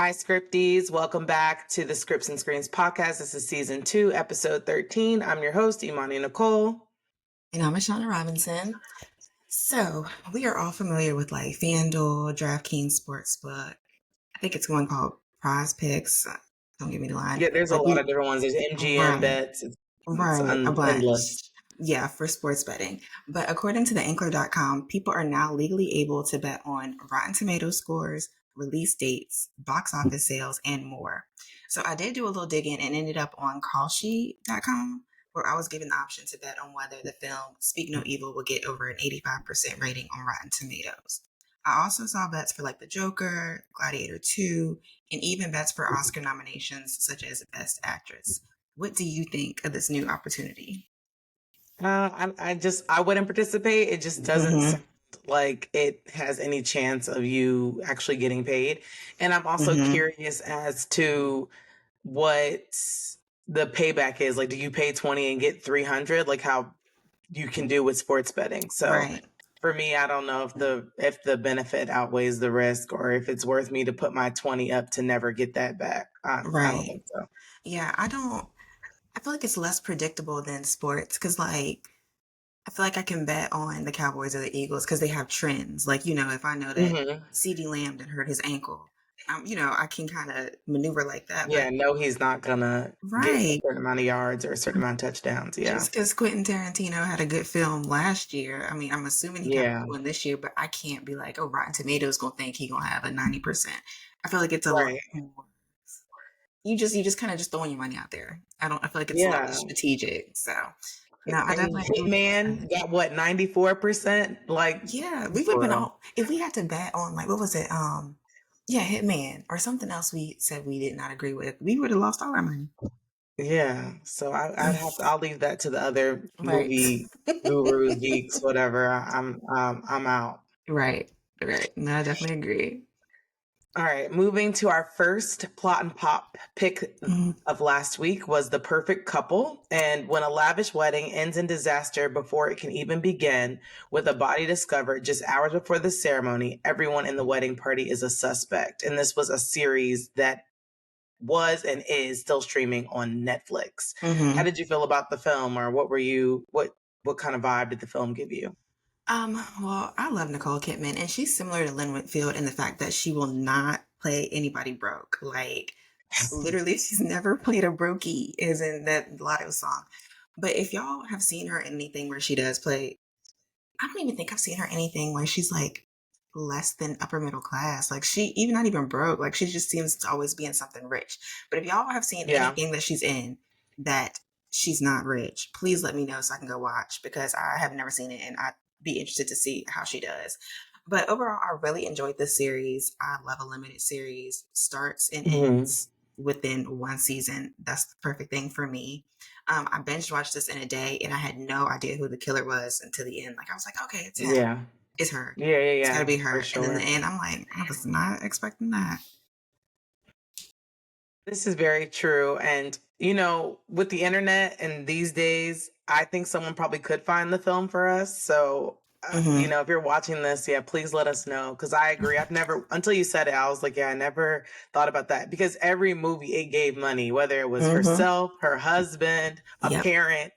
Hi, Scripties. Welcome back to the Scripts and Screens podcast. This is season 2, episode 13. I'm your host, Imani Nicole. And I'm Ashana Robinson. So we are all familiar with like FanDuel, DraftKings Sportsbook. I think it's one called Prize Picks. Don't get me the line. Yeah, there's a But lot of different ones. There's MGM right, bets. It's a endless. bunch. Yeah, for sports betting. But according to the Ankler.com, people are now legally able to bet on Rotten Tomatoes scores, release dates, box office sales, and more. So I did do a little digging and ended up on callsheet.com, where I was given the option to bet on whether the film Speak No Evil will get over an 85% rating on Rotten Tomatoes. I also saw bets for like The Joker, Gladiator 2, and even bets for Oscar nominations such as Best Actress. What do you think of this new opportunity? I wouldn't participate. It just doesn't Mm-hmm. sound like it has any chance of you actually getting paid. And I'm also Mm-hmm. curious as to what the payback is. Like, do you pay 20 and get 300? Like how you can do with sports betting. So Right. for me, I don't know if the benefit outweighs the risk or if it's worth me to put my 20 up to never get that back. I don't Right. think so. Yeah, I feel like it's less predictable than sports because like I feel like I can bet on the Cowboys or the Eagles because they have trends. Like, if I know that Hmm. CeeDee Lamb did hurt his ankle, I can kind of maneuver like that. Yeah, But no, he's not gonna get a right, certain amount of yards or a certain amount of touchdowns. Yeah. just because Quentin Tarantino had a good film last year, I mean, I'm assuming he got a Yeah. good one this year, but I can't be like, oh, Rotten Tomatoes gonna think he gonna have a 90%. I feel like it's a lot Right. more. You just kind of just throwing your money out there. I feel like it's a lot less Yeah. strategic. So no, I I mean, definitely agree with Hitman that. got what, 94%? Like, Yeah, we would have been bruh. all if we had to bet on like what was it? Yeah, Hitman or something else we said we did not agree with. We would have lost all our money. Yeah. So I'll leave that to the other Right. movie gurus, geeks, whatever. I'm out. Right. Right. No, I definitely agree. All right, moving to our first plot and pop pick Mhm. of last week was The Perfect Couple. And when a lavish wedding ends in disaster before it can even begin, with a body discovered just hours before the ceremony, everyone in the wedding party is a suspect. And this was a series that was and is still streaming on Netflix. How Mhm. did you feel about the film, or what kind of vibe did the film give you? Well, I love Nicole Kidman, and she's similar to Lynn Whitfield in the fact that she will not play anybody broke. Like, literally, she's never played a brokey, as in that Lotto song. But if y'all have seen her in anything where she does play, I don't even think I've seen her anything where she's like less than upper middle class. Like, she, even not even broke, like, she just seems to always be in something rich. But if y'all have seen Yeah. anything that she's in that she's not rich, please let me know so I can go watch because I have never seen it and I'd be interested to see how she does. But overall, I really enjoyed this series. I love a limited series, starts and Hmm. ends within one season. That's the perfect thing for me. I binge watched this in a day and I had no idea who the killer was until the end. Like, I was like, okay, it's him. Yeah. It's her. Yeah, yeah, It's got to yeah, be for her. And then the sure. end, I'm like, I was not expecting that. This is very true. And, with the internet and these days, I think someone probably could find the film for us. So, Mm-hmm. if you're watching this, yeah, please let us know. Because I agree. I've never, until you said it, I was like, yeah, I never thought about that. Because every movie, it gave money, whether it was Mm-hmm. herself, her husband, a Yep. parent,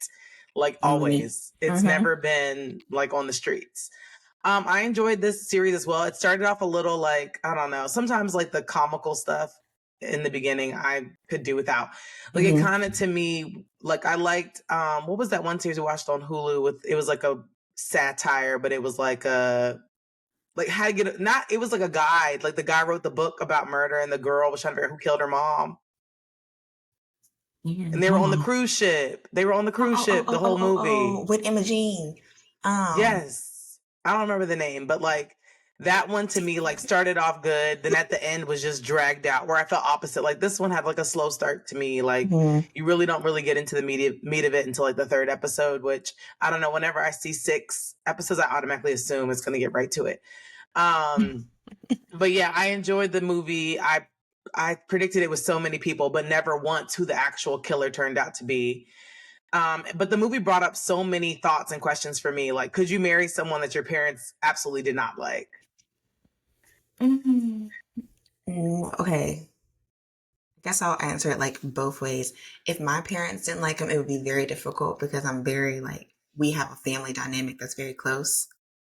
like Mm-hmm. always. It's Mm-hmm. never been like on the streets. I enjoyed this series as well. It started off a little like, I don't know, sometimes like the comical stuff in the beginning I could do without. Like it Mm-hmm. kind of to me, like I liked what was that one series we watched on Hulu with it was like a satire, but it was like a like how to get not it was like a guide. Like the guy wrote the book about murder and the girl was trying to figure out who killed her mom. Yeah. And they were on the cruise ship. They were on the Oh, cruise oh, oh, ship the oh, oh, whole oh, oh, movie. with Imogene. Um, Yes. I don't remember the name, but like that one to me like started off good, then at the end was just dragged out where I felt opposite. Like this one had like a slow start to me. Like mhm. you really don't really get into the meat of it until like the third episode, which I don't know, whenever I see 6 episodes, I automatically assume it's gonna get right to it. But yeah, I enjoyed the movie. I predicted it with so many people, but never once who the actual killer turned out to be. But the movie brought up so many thoughts and questions for me. Like, could you marry someone that your parents absolutely did not like? Mhm. Okay. guess I'll answer it like both ways. If my parents didn't like him, it would be very difficult because I'm very like, we have a family dynamic that's very close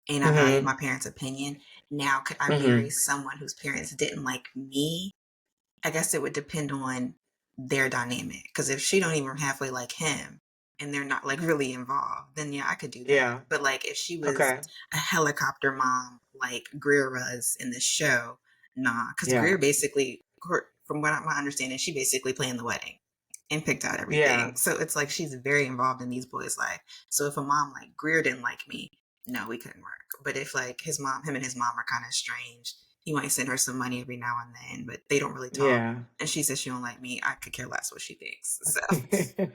and I value Mm-hmm. my parents' opinion. Now, could I marry Mm-hmm. someone whose parents didn't like me? I guess it would depend on their dynamic. Because if she don't even halfway like him and they're not like really involved, then yeah, I could do that. Yeah. But like if she was Okay. a helicopter mom like Greer was in the show, nah. Because Yeah. Greer basically, from what my understanding, she basically planned the wedding and picked out Yeah. everything. So it's like she's very involved in these boys' life. So if a mom like Greer didn't like me, no, we couldn't work. But if like him and his mom are kind of estranged, he might send her some money every now and then, but they don't really talk. Yeah. And she says she don't like me. I could care less what she thinks. So,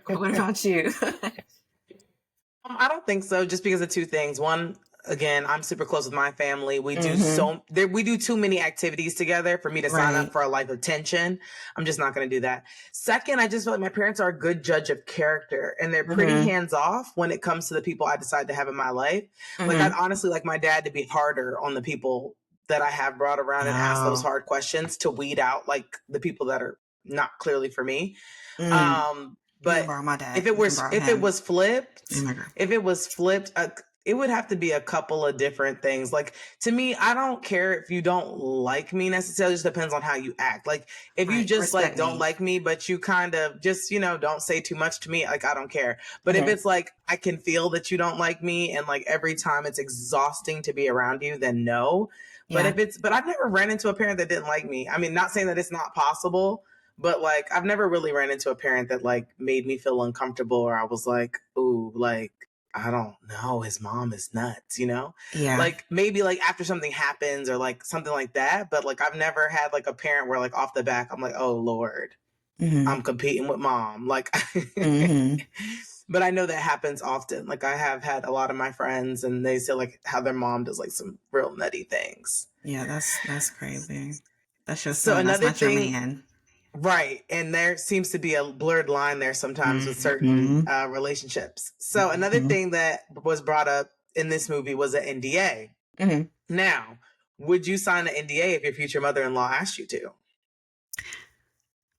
what about you? I don't think so, just because of two things. One, again, I'm super close with my family. We do Mm-hmm. we do too many activities together for me to sign up Right. for a life of tension. I'm just not going to do that. Second, I just feel like my parents are a good judge of character and they're pretty Mm-hmm. hands off when it comes to the people I decide to have in my life. Like I'd Mm-hmm. honestly like my dad to be harder on the people that I have brought around and ask those Oh. hard questions to weed out like the people that are not clearly for me. Mm. You can But borrow my dad. if it You can was borrow if it him. was flipped, And my girl. if it was flipped, it would have to be a couple of different things. Like to me, I don't care if you don't like me necessarily. It just depends on how you act. Like if you Right. just like Respect don't me. like me, but you kind of just don't say too much to me. Like I don't care. But if Mm-hmm. it's like I can feel that you don't like me, and like every time it's exhausting to be around you, then no. Yeah. But I've never ran into a parent that didn't like me. I mean, not saying that it's not possible, but like I've never really ran into a parent that like made me feel uncomfortable or I was like, ooh, like I don't know, his mom is nuts. Yeah. Like maybe like after something happens or like something like that, but like I've never had like a parent where like off the back I'm like, oh Lord, Mm-hmm. I'm competing with mom. Like Mm-hmm. but I know that happens often. Like I have had a lot of my friends and they say like how their mom does like some real nutty things. Yeah, that's crazy. That's your So son. That's another not your thing, man. right. And there seems to be a blurred line there sometimes with certain Mm-hmm. relationships. So another Mm-hmm. thing that was brought up in this movie was an NDA. Mm-hmm. Now, would you sign an NDA if your future mother-in-law asked you to?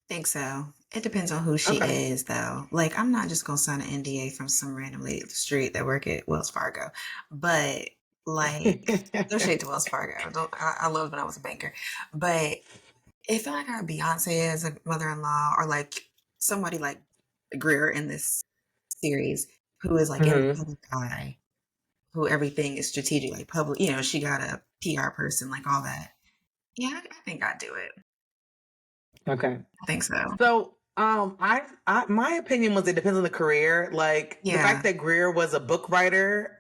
Think so. It depends on who she Okay. is, though. Like, I'm not just gonna sign an NDA from some random lady at the street that work at Wells Fargo, but like, no shade to Wells Fargo. Don't I loved when I was a banker, but if I got Beyonce as a mother-in-law, or like somebody like Greer in this series, who is like in the hmm public eye, who everything is strategic, like public. She got a PR person, like all that. Yeah, I think I'd do it. Okay. I think so. So, my opinion was it depends on the career. Like the fact Yeah. that Greer was a book writer.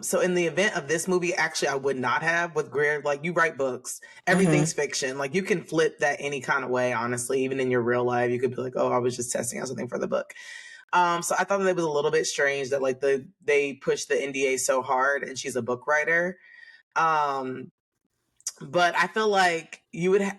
So in the event of this movie, actually, I would not have with Greer. Like you write books, Mm-hmm. everything's fiction. Like you can flip that any kind of way. Honestly, even in your real life, you could be like, "Oh, I was just testing out something for the book." So I thought that it was a little bit strange that like they pushed the NDA so hard, and she's a book writer. Um, but I feel like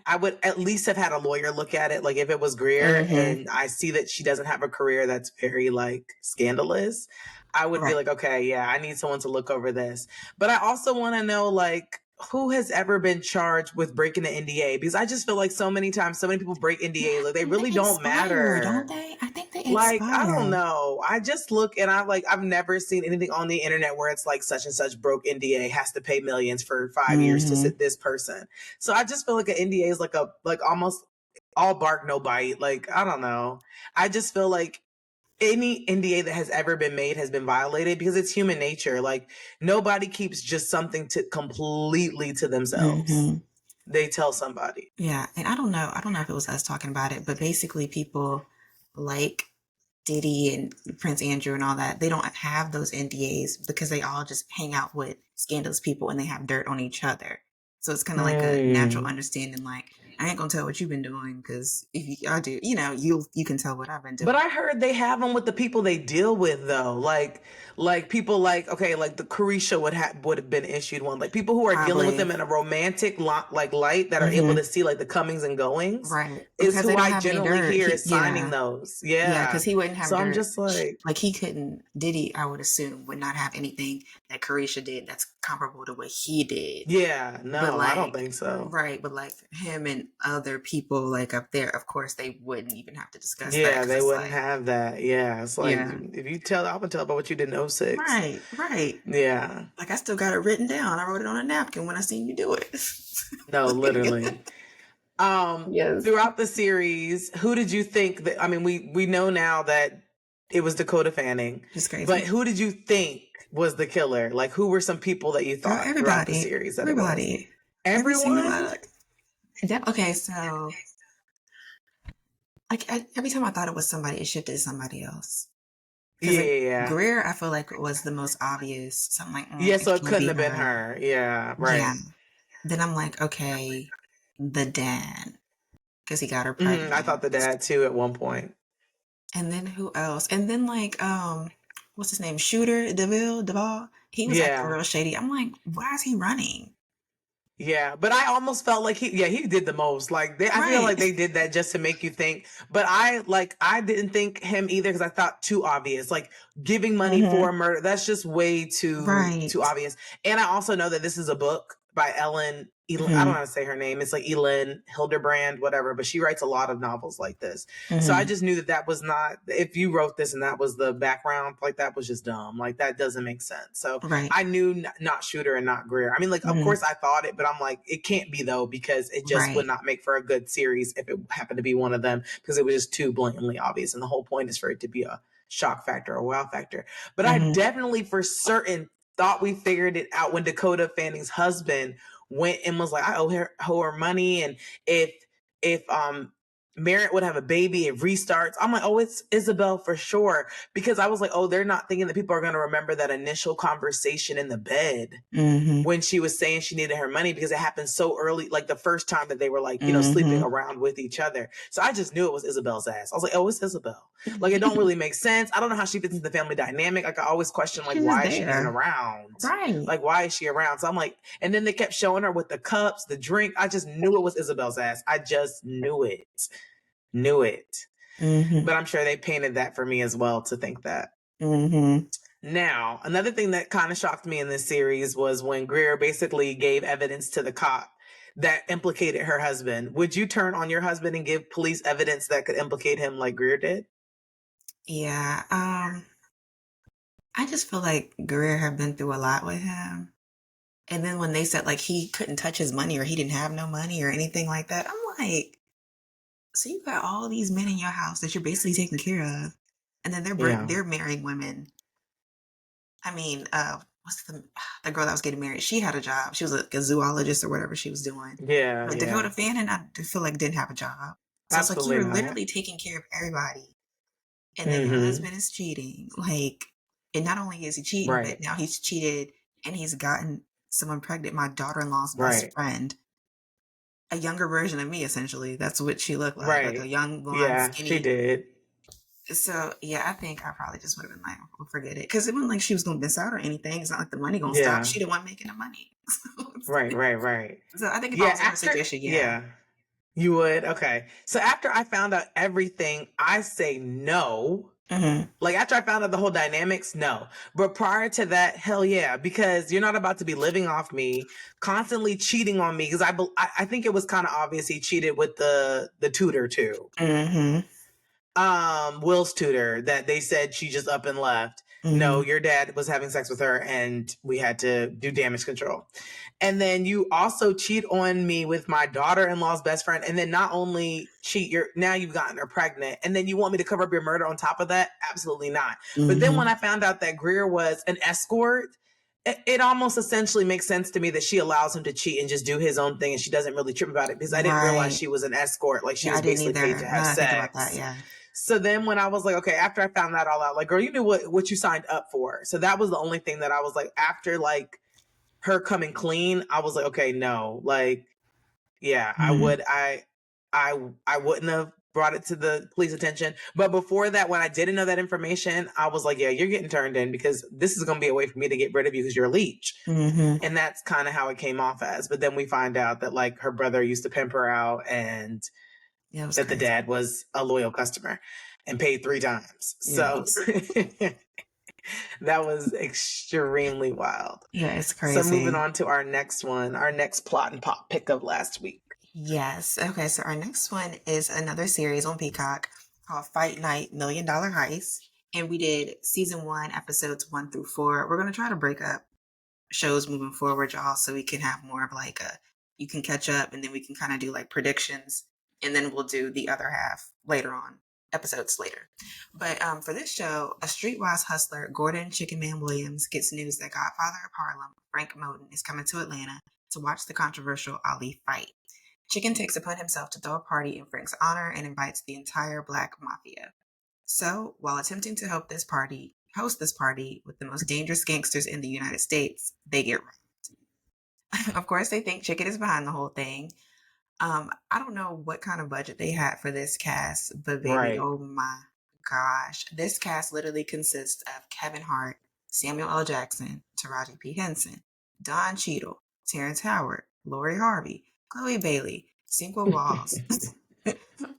I would at least have had a lawyer look at it. Like if it was Greer Mm-hmm. and I see that she doesn't have a career that's very like scandalous, I would be Right. like, okay, yeah, I need someone to look over this. But I also want to know like who has ever been charged with breaking the NDA? Because I just feel like so many times, so many people break Yeah, NDAs, like they and really they don't expire, don't matter. they? I think they Like, I don't expire. know. I just look and I've never seen anything on the internet where it's like such and such broke NDA has to pay millions for 5 years to Mm-hmm. sit this person. So I just feel like an NDA is like almost all bark, no bite. Like, I don't know. I just feel like any NDA that has ever been made has been violated because it's human nature. Like nobody keeps just something to completely to themselves. Mm-hmm. They tell somebody. Yeah, and I don't know. I don't know if it was us talking about it, but basically, people like Diddy and Prince Andrew and all that, they don't have those NDAs because they all just hang out with scandalous people and they have dirt on each other. So it's kind of like a natural Mm. understanding. Like, I ain't gonna tell what you've been doing because if I do, you can tell what I've been But doing. I heard they have them with the people they deal with though. Like people like okay, like the Carisha would have been issued one. Like people who are dealing with them Probably. in a romantic like light that are able Mm-hmm. to see like the comings and goings Right. is Because they who don't I have any generally dirt. hear is signing Yeah. those. Yeah, Yeah. because he wouldn't have So I'm dirt. just like, Like he couldn't. Diddy, I would assume, would not have anything that Carisha did that's comparable to what he did. yeah, But no, I don't like, think so. right? But like him and other people like up there, of course, they wouldn't even have to discuss that Yeah, because they it's wouldn't like, have that. Yeah, it's like yeah, if you tell, I'm gonna tell about what you did in '06. right, right. Yeah, Like I still got it written down. I wrote it on a napkin when I seen you do it. no, literally. Yes. Throughout the series, who did you think that? I mean, we know now that it was Dakota Fanning, Just but crazy. who did you think was the killer? Like, who were some people that you Girl, thought throughout the everybody. series that it was? Everybody. Every single Everyone? okay, so like every time I thought it was somebody, it shifted to somebody else. Because Yeah, like yeah, yeah. Greer, I feel like was the most obvious. So I'm like, Yeah, it so it can't couldn't be have been her. her. Yeah, Yeah. right. Then I'm like, okay, the dad, because he got her I thought pregnant. the dad too at one point. And then who else? And then like, what's his name? Shooter Deville. He was acting Yeah. real shady. I'm like, why is he running? Yeah, but I almost felt like he did the most. Like I feel Right. like they did that just to make you think. But I didn't think him either because I thought too obvious. Like giving money for a murder, that's just way too Right. obvious. And I also know that this is a book by I don't know how to say her name. It's like Elin Hilderbrand, whatever. But she writes a lot of novels like this. So I just knew that was not. If you wrote this and that was the background, like that was just dumb. Like that doesn't make sense. So Right. I knew not Shooter and not Greer. I mean, like, of course I thought it, but I'm like, it can't be though, because it just would Right. not make for a good series if it happened to be one of them, because it was just too blatantly obvious. And the whole point is for it to be a shock factor or wow factor. But I definitely for certain thought we figured it out when Dakota Fanning's husband went and was like, I owe her money. And if Merritt would have a baby, it restarts. I'm like, oh, it's Isabel for sure. Because I was like, oh, they're not thinking that people are going to remember that initial conversation in the bed when she was saying she needed her money, because it happened so early, like the first time that they were like, sleeping around with each other. So I just knew it was Isabel's ass. I was like, oh, it's Isabel. Like, it don't really make sense. I don't know how she fits into the family dynamic. Like, I always question, like, She's just why is she even there. around? Right. Like, why is she around? So I'm like, and then they kept showing her with the cups, the drink. I just knew it was Isabel's ass. I just knew it. But I'm sure they painted that for me as well to think that. Now, another thing that kind of shocked me in this series was when Greer basically gave evidence to the cop that implicated her husband. Would you turn on your husband and give police evidence that could implicate him like Greer did? Yeah. I just feel like Greer had been through a lot with him. And then when they said like he couldn't touch his money or he didn't have no money or anything like that, I'm like, so you got all these men in your house that you're basically taking care of, and then they're marrying women. I mean, what's the girl that was getting married? She had a job. She was a zoologist or whatever she was doing. Yeah, But yeah. Dakota Fanning, I feel like didn't have a job. So it's like you Absolutely were not. literally taking care of everybody, and then your husband is cheating. Like, and not only is he cheating, Right. but now he's cheated and he's gotten someone pregnant. My daughter-in-law's best Right. friend, a younger version of me, essentially. That's what she looked like a Right. young blonde, Yeah, she skinny. did. So yeah, I think I probably just would have been like, we'll forget it, because it wasn't like she was gonna miss out or anything. It's not like the money gonna stop. Yeah. She the one making the money. Right. So I think if I Yeah, was in her situation, yeah. You would? Okay. So after I found out everything, I say no. Like after I found out the whole dynamics, no. But prior to that, hell yeah, because you're not about to be living off me, constantly cheating on me. Because I think it was kind of obvious he cheated with the tutor too. Will's tutor, that they said she just up and left. No, your dad was having sex with her and we had to do damage control. And then you also cheat on me with my daughter-in-law's best friend. And then not only cheat, now you've gotten her pregnant. And then you want me to cover up your murder on top of that? Absolutely not. But then when I found out that Greer was an escort, it almost essentially makes sense to me that she allows him to cheat and just do his own thing, and she doesn't really trip about it, because I didn't realize she was an escort. Like, she was I didn't basically paid either. to Now have that I think about sex. that, yeah. So then when I was like, okay, after I found that all out, like, girl, you knew what you signed up for. So that was the only thing that I was like, after like her coming clean, I was like, okay, no, like, yeah, I wouldn't have brought it to the police attention. But before that, when I didn't know that information, I was like, yeah, you're getting turned in, because this is going to be a way for me to get rid of you because you're a leech. And that's kind of how it came off as. But then we find out that like her brother used to pimp her out, and that crazy. the dad was a loyal customer and paid 3 times. So that was extremely wild. Yeah, it's So crazy. moving on to our next one, our next plot and pop pick of last week. Yes. Okay, so our next one is another series on Peacock called Fight Night Dollar Heist. And we did season 1, episodes 1 through 4. We're going to try to break up shows moving forward, y'all, so we can have more of like a, you can catch up and then we can kind of do like predictions. And then we'll do the other half later on, episodes later. But for this show, a streetwise hustler, Gordon Chicken Man Williams, gets news that Godfather of Harlem, Frank Moten, is coming to Atlanta to watch the controversial Ali fight. Chicken takes upon himself to throw a party in Frank's honor and invites the entire Black Mafia. So, while attempting to host this party with the most dangerous gangsters in the United States, they get robbed. Of course, they think Chicken is behind the whole thing. I don't know what kind of budget they had for this cast, but baby, Right. oh my gosh. This cast literally consists of Kevin Hart, Samuel L. Jackson, Taraji P. Henson, Don Cheadle, Terrence Howard, Lori Harvey, Chloe Bailey, Cinco Walls,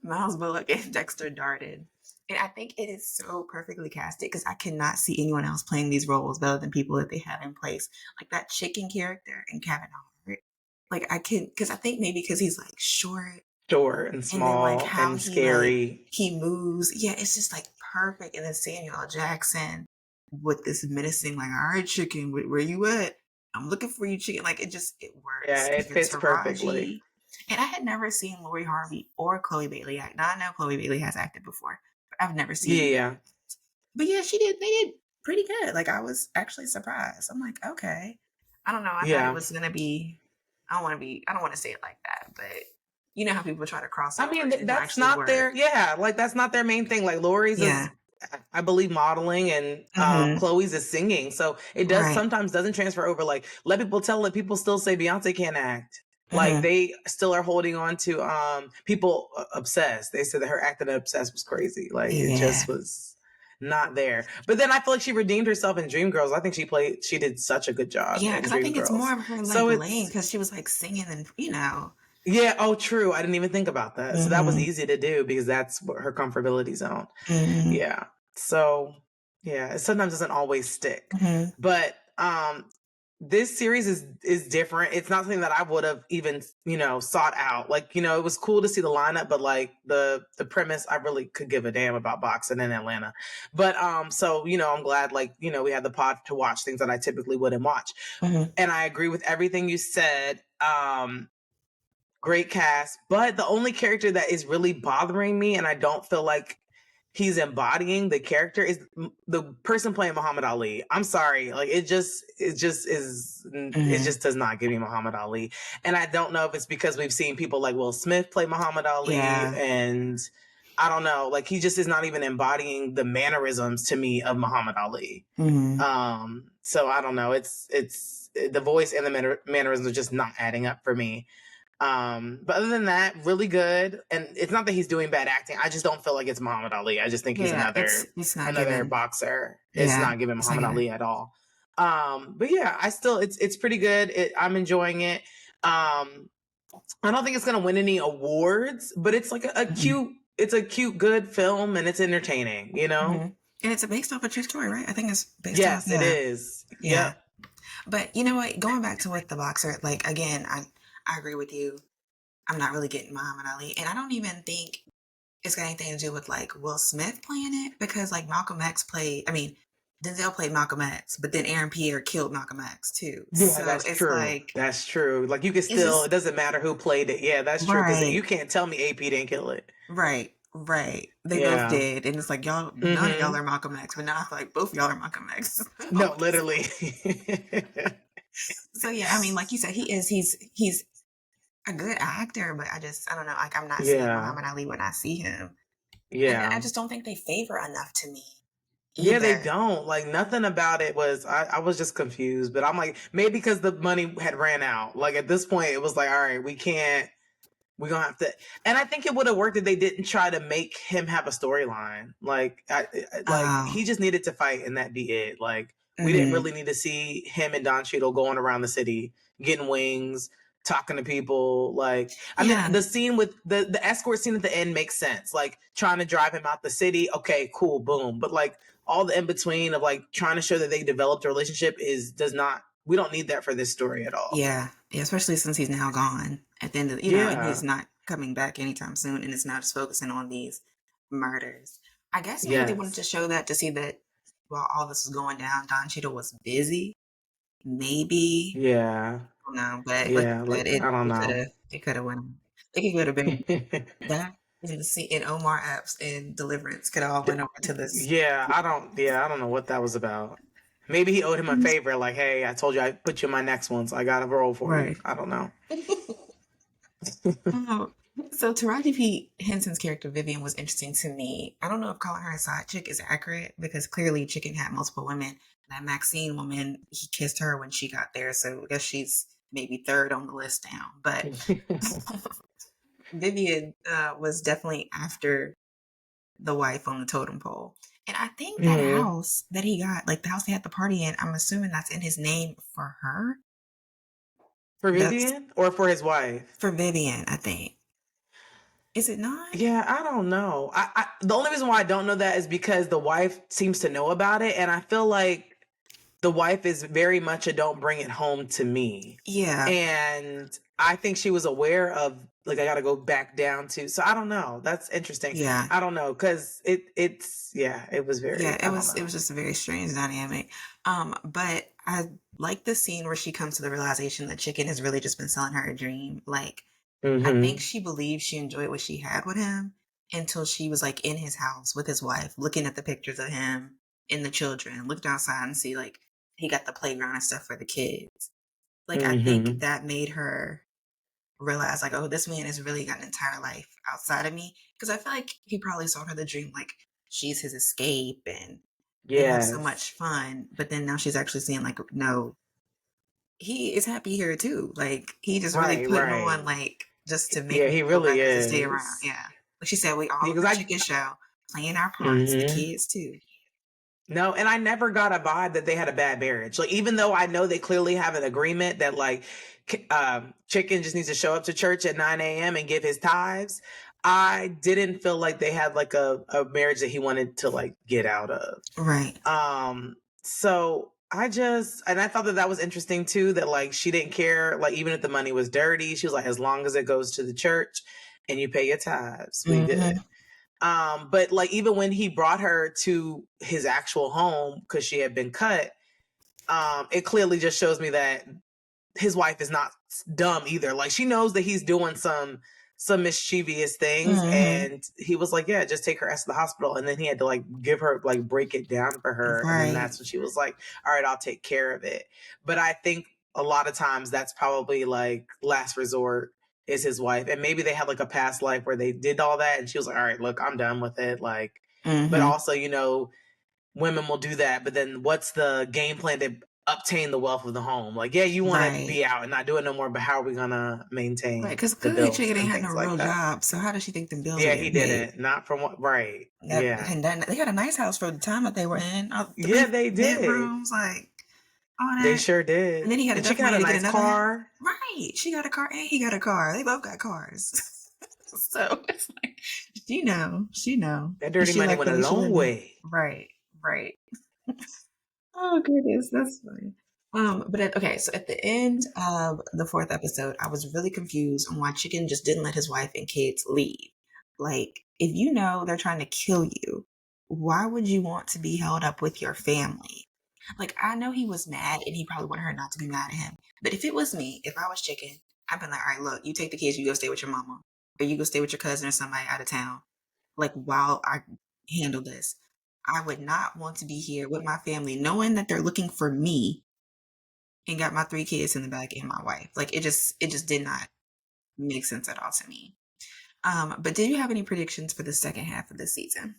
Miles Bullock, and Dexter Darden. And I think it is so perfectly casted because I cannot see anyone else playing these roles better than people that they have in place. Like that chicken character and Kevin Hart. Like I can, because I think maybe because he's like short Short and and then like small how and scary. he moves. Yeah, it's just like perfect. And then Samuel L. Jackson with this menacing, like, all right, chicken, where you at? I'm looking for you, chicken. Like it Yeah, works. it And then fits perfectly. Taraji. And I had never seen Lori Harvey or Chloe Bailey act. Now I know Chloe Bailey has acted before, but I've never Yeah, seen. yeah. But yeah, she did. They did pretty good. Like I was actually surprised. I'm like, okay. I don't know. I thought it Yeah. was gonna be. I don't want to be. I don't want to say it like that, but you know how people try to cross I over mean, and it don't that's actually not work. their, yeah, like that's not their main thing. Like Lori's is, Yeah. I believe, modeling, and Mm-hmm. Chloe's is singing. So it does Right. sometimes doesn't transfer over. Like let people still say Beyonce can't act. Like Mm-hmm. they still are holding on to people obsessed. They said that her acting obsessed was crazy. Like it Yeah. just was not there. But then I feel like she redeemed herself in Dreamgirls. I think she did such a good job Yeah, in because I think it's more Dreamgirls. of her like So lane it's because she was like singing and yeah, oh true. I didn't even think about that. So that was Mm-hmm. easy to do because that's what her comfortability zone. Mm-hmm. Yeah. So yeah, it sometimes doesn't always stick. Mm-hmm. But this series is different. It's not something that I would have even, sought out. Like, it was cool to see the lineup, but like the premise, I really could give a damn about boxing in Atlanta. But so, I'm glad like, we had the pod to watch things that I typically wouldn't watch. Mm-hmm. And I agree with everything you said. Great cast, but the only character that is really bothering me, and I don't feel like he's embodying the character, is the person playing Muhammad Ali. I'm sorry, like it just Mm-hmm. does not give me Muhammad Ali, and I don't know if it's because we've seen people like Will Smith play Muhammad Ali, Yeah. and I don't know, like he just is not even embodying the mannerisms to me of Muhammad Ali. Mm-hmm. So I don't know, it's the voice and the mannerisms are just not adding up for me. But other than that, really good. And it's not that he's doing bad acting. I just don't feel like it's Muhammad Ali. I just think he's Yeah, it's not another given. boxer. It's Yeah, not giving it's not Muhammad given. Ali at all. But yeah, it's pretty good. I'm enjoying it. I don't think it's gonna win any awards, but it's like Mm-hmm. it's a cute, good film, and it's entertaining. Mm-hmm. And it's based off a true story, right? I think it's based off. Yes, it Yeah, is. yeah. Yep. But you know what? Going back to with the boxer, like again, I agree with you. I'm not really getting Muhammad Ali, and I don't even think it's got anything to do with like Will Smith playing it because like Malcolm X played. I mean, Denzel played Malcolm X, but then Aaron Pierre killed Malcolm X too. Yeah, So that's it's true. like That's true. Like you can it's still, just it doesn't matter who played it. Yeah, that's true. Because right, you can't tell me AP didn't kill it. right, right. They both Yeah. did, and it's like y'all, none of y'all Mm-hmm. are Malcolm X, but now I feel like both of y'all are Malcolm X. No, literally. So yeah, I mean, like you said, he's a good actor, but I don't know, like I'm not seeing Yeah. Muhammad Ali when I see him, and I Yeah. just don't think they favor enough to me Yeah, they either. don't. Like nothing about it was I was just confused. But I'm like, maybe because the money had ran out. Like at this point it was like, all right, we're gonna have to, and I think it would have worked if they didn't try to make him have a storyline. Like like Oh, he just needed to fight and that be it. Like we didn't mm-hmm. really need to see him and Don Cheadle going around the city, getting wings, talking to people. Like I mean, Yeah, the scene with the escort scene at the end makes sense. Like trying to drive him out the city. Okay, cool, boom. But like all the in between of like trying to show that they developed a relationship is does not. We don't need that for this story at all. yeah, yeah, especially since he's now gone. at the end of, and he's not coming back anytime soon, and it's not just focusing on these murders. I guess maybe they wanted to Yes. show that to see that while all this was going down, Don Cheadle was busy. Maybe. Yeah. I don't know, but like Yeah. you said, Like, I don't know. it could have went. It could have been that and Omar Epps and Deliverance could all went over to this. I don't know what that was about. Maybe he owed him a favor, like, hey, I told you I put you in my next one, so I got a role for you. Right. I don't know. Um, so Taraji P. Henson's character Vivian was interesting to me. I don't know if calling her a side chick is accurate because clearly Chicken had multiple women. That Maxine woman, he kissed her when she got there, so I guess she's maybe third on the list now. But Vivian was definitely after the wife on the totem pole. And I think that Mhm. house that he got, like the house they had the party in, I'm assuming that's in his name for her. For That's Vivian or for his wife? for Vivian, I think. Is it not? Yeah, I don't know. The only reason why I don't know that is because the wife seems to know about it, and I feel like the wife is very much a don't bring it home to me. Yeah. And I think she was aware of, like, I got to go back down to. So I don't know. That's interesting. Yeah. I don't know because it was very. Yeah, I don't it know. was just a very strange dynamic. But I like the scene where she comes to the realization that Chicken has really just been selling her a dream. Like I think Mm-hmm. she believed she enjoyed what she had with him until she was like in his house with his wife, looking at the pictures of him and the children, looked outside and see like he got the playground and stuff for the kids. Like I think Mm-hmm. that made her realize like, oh, this man has really got an entire life outside of me. Because I feel like he probably saw her the dream like she's his escape and they have so Yes. much fun. But then now she's actually seeing like, no, he is happy here too. Like he just really Right. putting on Right. like just to make Yeah, me he feel really better to stay around. is. Yeah. Like she said, we all on Because the I. chicken show playing our parts, the Mm-hmm. kids too. No, and I never got a vibe that they had a bad marriage. Like, even though I know they clearly have an agreement that, like, Chicken just needs to show up to church at 9 a.m. and give his tithes, I didn't feel like they had, like, a marriage that he wanted to, like, get out of. Right. So and I thought that that was interesting too, that, like, she didn't care, like, even if the money was dirty, she was like, as long as it goes to the church and you pay your tithes, we good. Mm-hmm. But like even when he brought her to his actual home because she had been cut, it clearly just shows me that his wife is not dumb either. Like she knows that he's doing some mischievous things, Mm-hmm. and he was like, "Yeah, just take her ass to the hospital." And then he had to like give her like break it down for her, and then Right. that's when she was like, "All right, I'll take care of it." But I think a lot of times that's probably like last resort is his wife, and maybe they had like a past life where they did all that, and she was like, "All right, look, I'm done with it." Like, but Mm-hmm. also, women will do that, but then what's the game plan to obtain the wealth of the home? Like, yeah, you want to Right. be out and not do it no more, but how are we gonna Right. maintain Because the clearly bills Chicken ain't and had no things like real that? job. So how does she think the bills are Yeah, he getting paid? didn't. Not from what, right. That Yeah. and that they had a nice house for the time that they were in. Yeah, Three they did. bedrooms, like all They that. sure And did. then he had And she enough got money a to get nice another house. car. Right. She got a car and he got a car. They both got cars. So it's like she know. That And dirty she money liked went the a way she long living. way. Right, right. Oh goodness, that's funny. Okay, so at the end of the fourth episode, I was really confused on why Chicken just didn't let his wife and kids leave. Like, if you know they're trying to kill you, why would you want to be held up with your family? Like, I know he was mad and he probably wanted her not to be mad at him. But if it was me, if I was Chicken, I'd been like, all right, look, you take the kids, you go stay with your mama. Or you go stay with your cousin or somebody out of town. Like, while I handle this. I would not want to be here with my family knowing that they're looking for me and got my three kids in the back and my wife. Like it just did not make sense at all to me. But did you have any predictions for the second half of the season?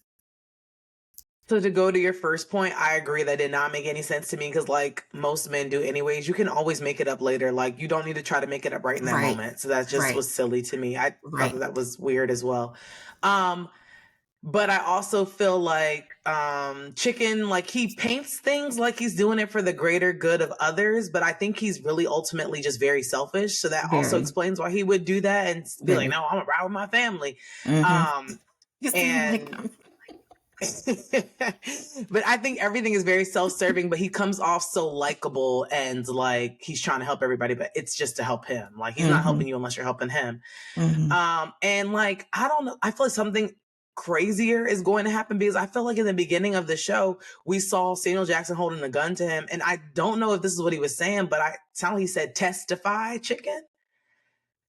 So to go to your first point, I agree that did not make any sense to me because like most men do anyways, you can always make it up later. Like you don't need to try to make it up right in that Right, moment. So that just right, was silly to me. I thought right. that that was weird as well. Um, but I also feel like Chicken, like he paints things like he's doing it for the greater good of others, but I think he's really ultimately just very selfish. So that also Very, explains why he would do that and be like, very. no, I'm gonna ride with my family. Mm-hmm. Um, You seem like and them. But I think everything is very self-serving, but he comes off so likable and like he's trying to help everybody, but it's just to help him. Like he's not helping you unless you're helping him. And like, I don't know, I feel like something crazier is going to happen because I feel like in the beginning of the show, we saw Samuel Jackson holding a gun to him. And I don't know if this is what he was saying, but I sound like he said testify chicken.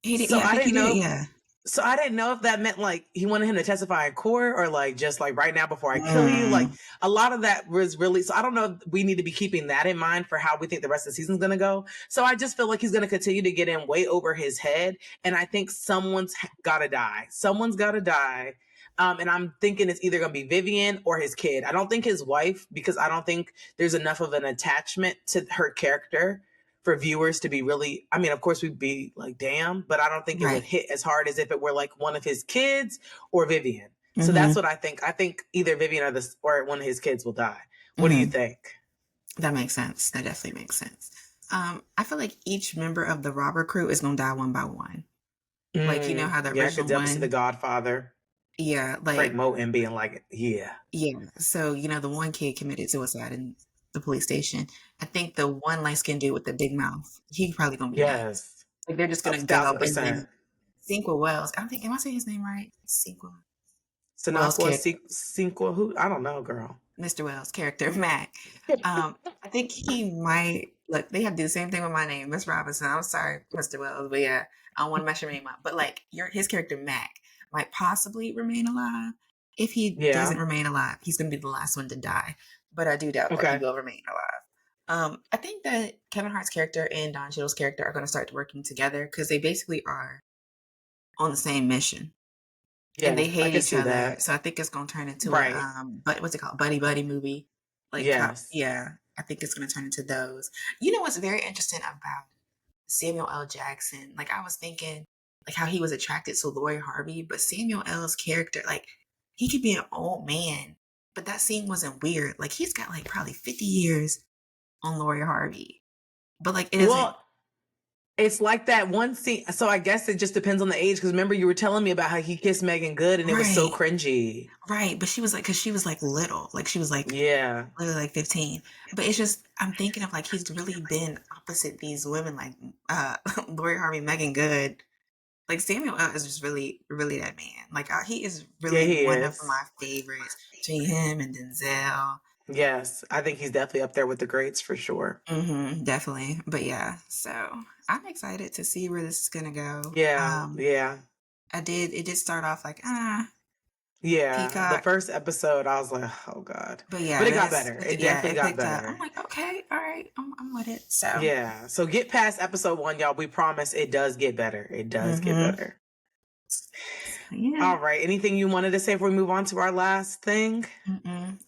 He did, So yeah, I I think he didn't did. know Yeah. so I didn't know if that meant like he wanted him to testify in court or like just like right now before I kill you. Like Mm. a lot of that was really, so I don't know if we need to be keeping that in mind for how we think the rest of the season's going to go. So I just feel like he's going to continue to get in way over his head. And I think someone's got to die. Someone's got to die. And I'm thinking it's either going to be Vivian or his kid. I don't think his wife, because I don't think there's enough of an attachment to her character for viewers to be really, I mean, of course we'd be like, damn, but I don't think it would Right. hit as hard as if it were like one of his kids or Vivian. So that's Mm-hmm. what I think. I think either Vivian or one of his kids will die. What do you Mm-hmm. think? That makes sense. That definitely makes sense. I feel like each member of the robber crew is gonna die one by one. Like, you know how the Yeah, I could original definitely see the one, Godfather, yeah, Frank like, Moten being like, yeah, yeah. So, the one kid committed suicide in the police station. I think the one light skinned dude with the big mouth, he probably gonna be next. yes, Like they're just a gonna go, thousand and percent. then Cinco Wells. I think, am I saying his name right? Cinco Wells Sinaqua, character, Cinqua, who? I don't know, girl. Mr. Wells character, Mac. I think he might look. They have to do the same thing with my name, Miss Robinson. I'm sorry, Mr. Wells, but yeah, I don't want to mess your name up. But like his character Mac might possibly remain alive. If he doesn't Yeah. remain alive, he's going to be the last one to die. But I do doubt that he Okay. will remain alive. I think that Kevin Hart's character and Don Cheadle's character are going to start working together because they basically are on the same mission and they Yes, I hate could each see other. that. So I think it's going to turn into a Right. but what's it called, buddy buddy movie, like cop. Yes. Yeah, I think it's going to turn into those. You know what's very interesting about Samuel L. Jackson? Like I was thinking, like how he was attracted to Lori Harvey, but Samuel L.'s character, like he could be an old man, but that scene wasn't weird. Like he's got like probably 50 years on Lori Harvey, but like it doesn't. Well, it's like that one scene. So I guess it just depends on the age. Because remember, you were telling me about how he kissed Megan Good, and it was so Right, cringy. right. But she was like, because she was like little, like she was like Yeah. literally like 15. But it's just I'm thinking of like he's really been opposite these women like Lori Harvey, Megan Good. Like Samuel L. is just really, really that man. Like he is Yeah, really he one of is. my favorites between him and Denzel. Yes, I think he's definitely up there with the greats for sure. Definitely. But yeah, so I'm excited to see where this is gonna go. Yeah, yeah, It did start off like yeah. The Peacock. first episode, I was like, oh God. But But yeah, it got better. It yeah, definitely it got picked up. I'm better. like, okay, all right, I'm with it. So Yeah. So get past episode 1, y'all. We promise it does get better. It does get mm-hmm. better. Yeah. All right. Anything you wanted to say before we move on to our last thing?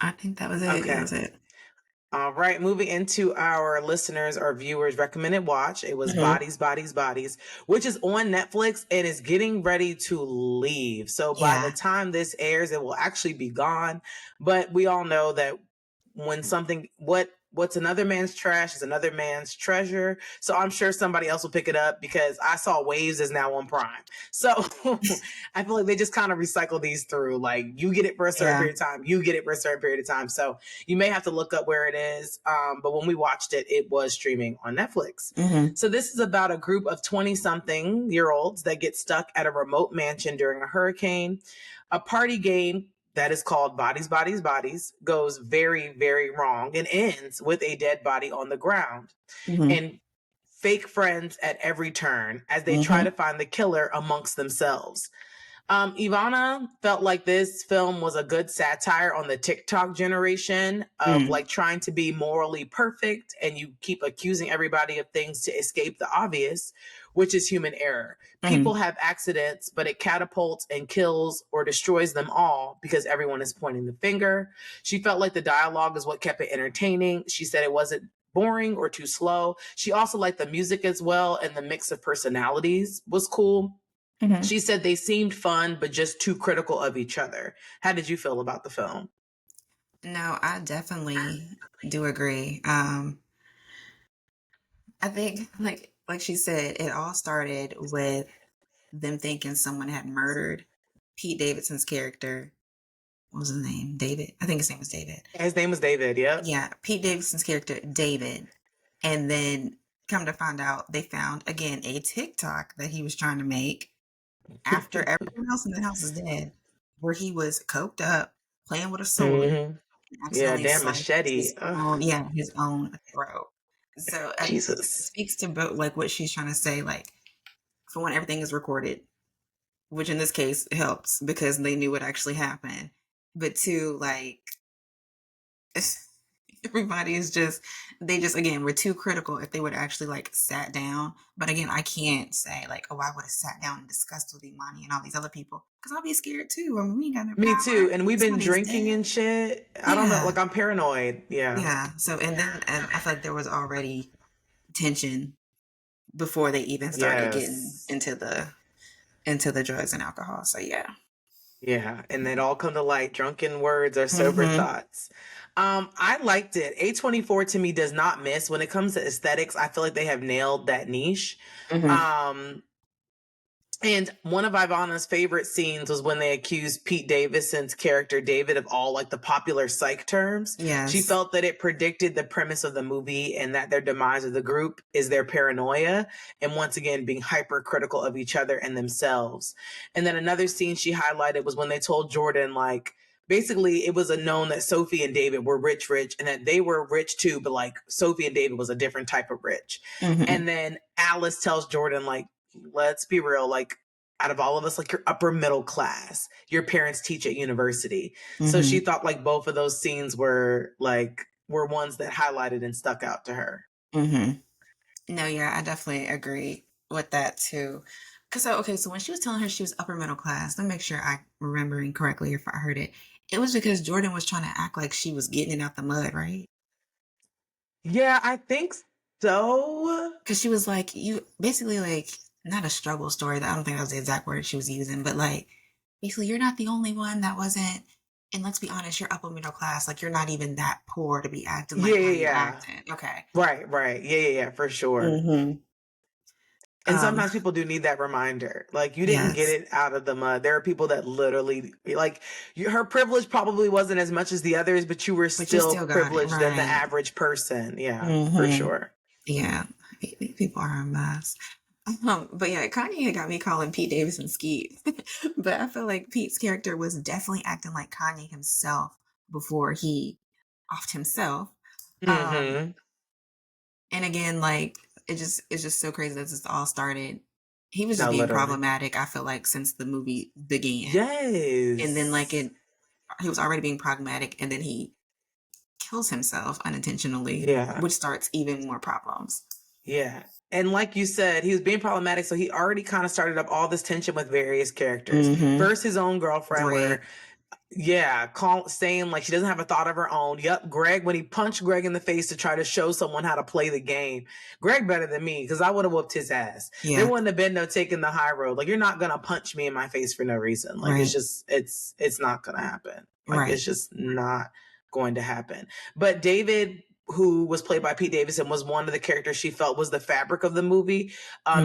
I think that was it. That Okay. was it. All right, moving into our listeners or viewers recommended watch. It was Mm-hmm. Bodies, Bodies, Bodies, which is on Netflix and is getting ready to leave. So by the Yeah. time this airs, it will actually be gone. But we all know that when something what's another man's trash is another man's treasure. So I'm sure somebody else will pick it up because I saw Waves is now on Prime. So I feel like they just kind of recycle these through. Like you get it for a certain Yeah. period of time, you get it for a certain period of time. So you may have to look up where it is. But when we watched it, it was streaming on Netflix. Mm-hmm. So this is about a group of 20-something-year-olds that get stuck at a remote mansion during a hurricane. A party game that is called Bodies, Bodies, Bodies goes very, very wrong and ends with a dead body on the ground. Mm-hmm. And fake friends at every turn as they try Mm-hmm. to find the killer amongst themselves. Ivana felt like this film was a good satire on the TikTok generation of Mm. like trying to be morally perfect and you keep accusing everybody of things to escape the obvious, which is human error. Mm. People have accidents, but it catapults and kills or destroys them all because everyone is pointing the finger. She felt like the dialogue is what kept it entertaining. She said it wasn't boring or too slow. She also liked the music as well, and the mix of personalities was cool. Mm-hmm. She said they seemed fun, but just too critical of each other. How did you feel about the film? No, I definitely do agree. I think like she said, it all started with them thinking someone had murdered Pete Davidson's character what was his name? David. I think his name was David. His name was David. Yep. Yeah, Pete Davidson's character, David. And then come to find out, they found, again, a TikTok that he was trying to make after everyone else in the house is dead, where he was coked up, playing with a sword, hmm and Yeah, accidentally damn sliced machete. Ugh, his own throat. So it Jesus. speaks to both, like, what she's trying to say, like, for one, everything is recorded, which in this case helps because they knew what actually happened. But two, like, everybody is just, they just, again, were too critical if they would actually, like, sat down. But again, I can't say, like, oh, I would have sat down and discussed with Imani and all these other people because I'll be scared too. I mean, we ain't got no Me too. power. And we've been Somebody's drinking dead. and shit. I don't know. Yeah. Like, I'm paranoid. Yeah. Yeah. So, and then I feel like there was already tension before they even started getting Yes. into the drugs and alcohol. So, yeah. Yeah. And they'd all come to light. Drunken words or sober Mm-hmm. thoughts. I liked it. A24 to me does not miss when it comes to aesthetics. I feel like they have nailed that niche. Mm-hmm. And one of Ivana's favorite scenes was when they accused Pete Davidson's character David of all like the popular psych terms. Yes. She felt that it predicted the premise of the movie and that their demise of the group is their paranoia and once again being hypercritical of each other and themselves. And then another scene she highlighted was when they told Jordan, like, basically it was a known that Sophie and David were rich and that they were rich too, but like Sophie and David was a different type of rich. Mm-hmm. And then Alice tells Jordan, like, let's be real, like, out of all of us, like, you're upper middle class. Your parents teach at university. Mm-hmm. So she thought like both of those scenes were ones that highlighted and stuck out to her. Mm-hmm. No, yeah, I definitely agree with that too. So when she was telling her she was upper middle class, let me make sure I'm remembering correctly if I heard it. It was because Jordan was trying to act like she was getting it out the mud, right? Yeah, I think so. Because she was like, you basically, like, not a struggle story. I don't think that was the exact word she was using, but like, basically, you're not the only one that wasn't. And let's be honest, you're upper middle class. Like, you're not even that poor to be acting like how you're acting. Okay. Right. Yeah, for sure. Mm-hmm. And sometimes people do need that reminder. Like, you didn't get Yes. it out of the mud. There are people that literally, like, her privilege probably wasn't as much as the others, but you were But you still still got it, privileged than the right? average person. Yeah, for Mm-hmm. sure. Yeah, people are a mess. But yeah, Kanye got me calling Pete Davidson Skeet. But I feel like Pete's character was definitely acting like Kanye himself before he offed himself. Mm-hmm. And again, like, it's just so crazy that this all started. He was just No, being literally. problematic, I feel like, since the movie began. Yes. And then like he was already being problematic, and then he kills himself unintentionally, Yeah. which starts even more problems. Yeah. And like you said, he was being problematic, so he already kind of started up all this tension with various characters. Mm-hmm. First, his own girlfriend, Greg. saying like she doesn't have a thought of her own. Yep, Greg, when he punched Greg in the face to try to show someone how to play the game. Greg better than me, because I would have whooped his ass. Yeah. There wouldn't have been no taking the high road. Like, you're not gonna punch me in my face for no reason. Like, Right. it's just it's not gonna happen. Like, Right. it's just not going to happen. But David, who was played by Pete Davidson, was one of the characters she felt was the fabric of the movie,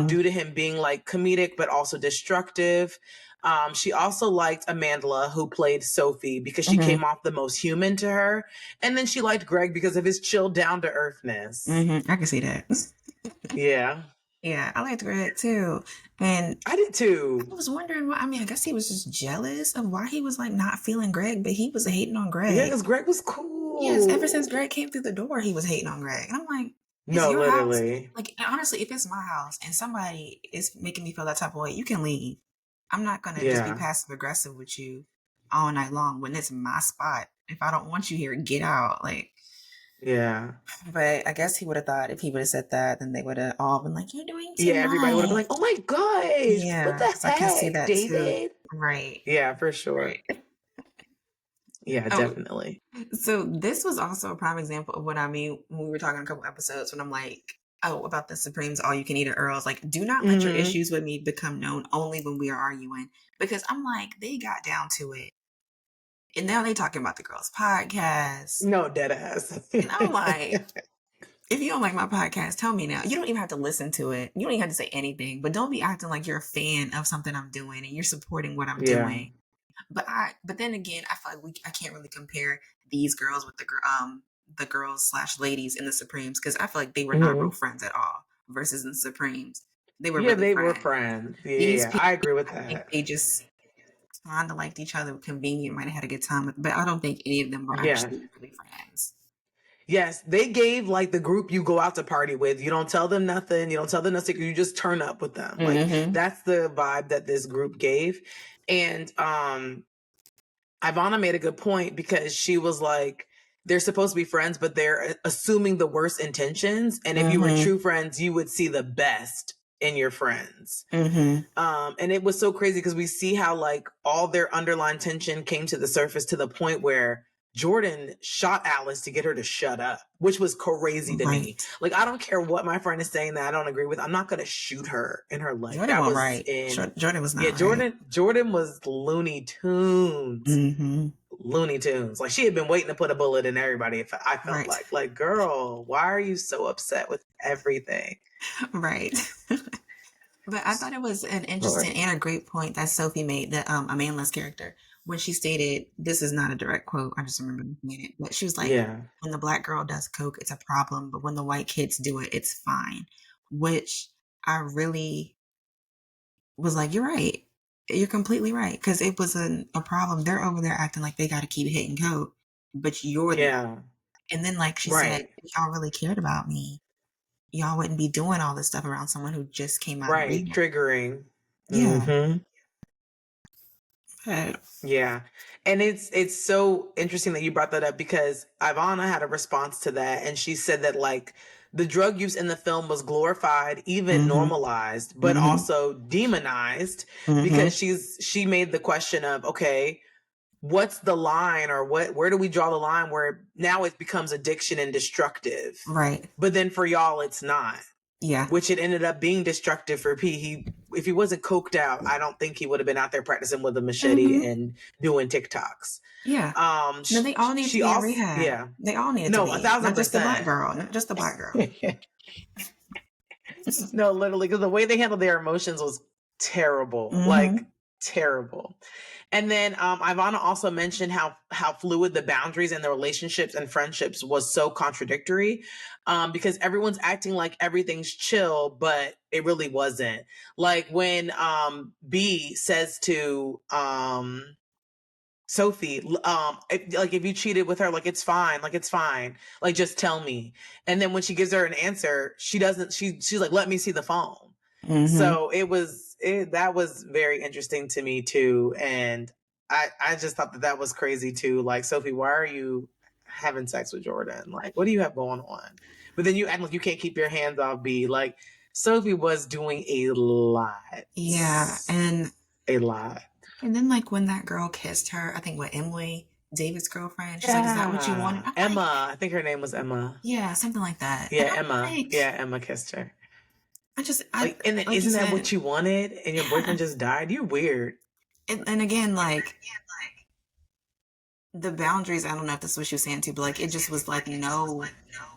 due to him being like comedic but also destructive. She also liked Amandla, who played Sophie, because she came off the most human to her. And then she liked Greg because of his chill down to earthness. I can see that. Yeah. Yeah, I liked Greg too. And I did too. I was wondering why. I mean, I guess he was just jealous of why he was like not feeling Greg, but he was hating on Greg. Yeah, because Greg was cool. Yes, ever since Greg came through the door, he was hating on Greg. And I'm like, it's No, your literally. house. Like, honestly, if it's my house and somebody is making me feel that type of way, you can leave. I'm not gonna just be passive aggressive with you all night long when it's my spot. If I don't want you here, get out. Like, yeah. but I guess he would have thought if he would have said that, then they would have all been like, "You're doing too much." Everybody would have been like, "Oh my gosh, yeah, what the heck, I can see that David?" too. Right. Yeah, for sure. Right. Yeah, definitely. So this was also a prime example of what I mean when we were talking a couple episodes when I'm like, oh, about the Supremes all you can eat at Earl's. Like, do not let your issues with me become known only when we are arguing. Because I'm like, they got down to it. And now they talking about the girls' podcast. No, dead ass. And I'm like, if you don't like my podcast, tell me now. You don't even have to listen to it. You don't even have to say anything. But don't be acting like you're a fan of something I'm doing and you're supporting what I'm doing. But then again, I feel like I can't really compare these girls with the girls slash ladies in the Supremes, because I feel like they were not real friends at all. Versus in the Supremes, they were Yeah, really they were friends. friends. These Yeah, people, I agree with I think that. they just kind of liked each other, convenient, might have had a good time with, but I don't think any of them were Yeah. actually really friends. Yes, they gave like the group you go out to party with. You don't tell them nothing. You don't tell them nothing. You just turn up with them. Like Mm-hmm. that's the vibe that this group gave. And Ivana made a good point because she was like, they're supposed to be friends, but they're assuming the worst intentions. And if you were Mm-hmm. true friends, you would see the best in your friends. Mm-hmm. And it was so crazy because we see how like all their underlying tension came to the surface to the point where Jordan shot Alice to get her to shut up, which was crazy to me. Right. Like, I don't care what my friend is saying that I don't agree with. I'm not going to shoot her in her leg. Jordan That wasn't was right. in, Jordan was yeah, not right. Jordan was Looney Tunes. Mm-hmm. Looney Tunes. Like she had been waiting to put a bullet in everybody. I felt Right. like, girl, why are you so upset with everything? Right. But I thought it was an interesting Lord. and a great point that Sophie made, that Amanda's character, when she stated, this is not a direct quote, I just remember looking at it, but she was like, Yeah. when the black girl does coke, it's a problem, but when the white kids do it, it's fine. Which I really was like, you're right. You're completely right. Because it was a problem. They're over there acting like they got to keep hitting coke, but you're the, Yeah. and then like she said, Right. if y'all really cared about me, y'all wouldn't be doing all this stuff around someone who just came out of Right. rehab. Triggering. Yeah. Mm-hmm. But, Yeah. And it's so interesting that you brought that up because Ivana had a response to that and she said that like the drug use in the film was glorified, even mm-hmm, normalized, but mm-hmm, also demonized because mm-hmm. she made the question of, okay, what's the line or where do we draw the line where now it becomes addiction and destructive? Right. But then for y'all it's not. Yeah. Which it ended up being destructive for P. If he wasn't coked out, I don't think he would have been out there practicing with a machete Mm-hmm. and doing TikToks. Yeah. No, they all needed to She be in also, rehab. yeah, They all needed to no, be. Not just the black 1,000%. girl. Not just the black girl. No, literally, because the way they handled their emotions was terrible, Mm-hmm. like terrible. And then Ivana also mentioned how fluid the boundaries in the relationships and friendships was so contradictory, because everyone's acting like everything's chill, but it really wasn't. Like when B says to Sophie, if you cheated with her, like it's fine, like just tell me. And then when she gives her an answer, she doesn't. She's like, let me see the phone. Mm-hmm. So that was very interesting to me too, and I just thought that was crazy too. Like Sophie, why are you having sex with Jordan? Like, what do you have going on? But then you act like you can't keep your hands off B. Like Sophie was doing a lot, Yeah. a lot. And then like when that girl kissed her, I think what, Emily, David's girlfriend, she's like, is that what you wanted? Yeah, I'm like, Emma. I think her name was Emma. yeah, something like that. Yeah, And I'm Emma. like, Yeah, Emma kissed her. Like, and like you isn't that said, what you wanted? And your yeah. boyfriend just died. You're weird. And again, like the boundaries, I don't know if this is what she was saying too, but like it just was like no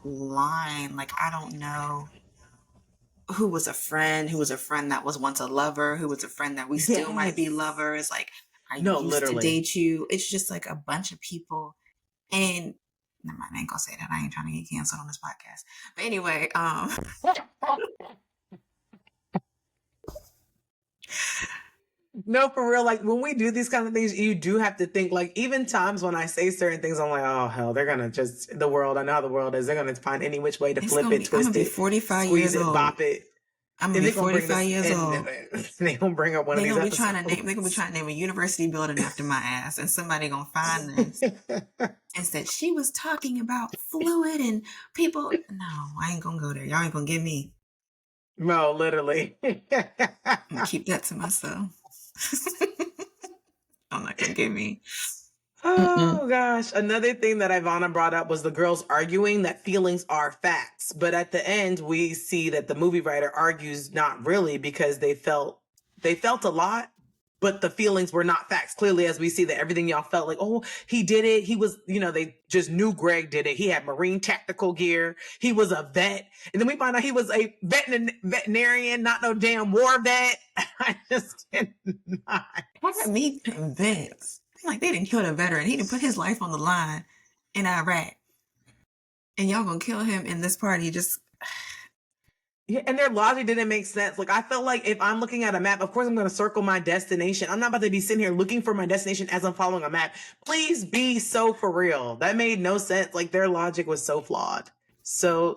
line. Like I don't know who was a friend that was once a lover, who was a friend that we still might be Yes. lovers. Like I No, used to literally. date you. It's just like a bunch of people. And never mind, I ain't gonna say that. I ain't trying to get canceled on this podcast. But anyway, No, for real. Like when we do these kind of things, you do have to think. Like even times when I say certain things, I'm like, oh hell, they're gonna just the world. I know how the world is. They're gonna find any which way to it's flip gonna it, be I'm gonna twist be it, 45 squeeze years it, old. bop it, I'm gonna and be they're gonna bring 45 this. years And old. they're gonna bring up one of They're these gonna be trying to name. They're gonna be episodes. trying to name a university building after my ass, and somebody gonna find this and said she was talking about fluid and people. No, I ain't gonna go there. Y'all ain't gonna get me. No, literally. I'm gonna keep that to myself. I'm not gonna get me. Mm-mm. Oh gosh. Another thing that Ivana brought up was the girls arguing that feelings are facts. But at the end, we see that the movie writer argues not really because they felt a lot, but the feelings were not facts. Clearly, as we see that everything y'all felt like, oh, he did it. He was, they just knew Greg did it. He had Marine tactical gear. He was a vet. And then we find out he was a veterinarian, not no damn war vet. I just cannot. What got me convinced? I'm like, they didn't kill a veteran. He didn't put his life on the line in Iraq. And y'all gonna kill him in this party just... Yeah, and their logic didn't make sense. Like, I felt like if I'm looking at a map, of course I'm going to circle my destination. I'm not about to be sitting here looking for my destination as I'm following a map. Please be so for real. That made no sense. Like, their logic was so flawed. So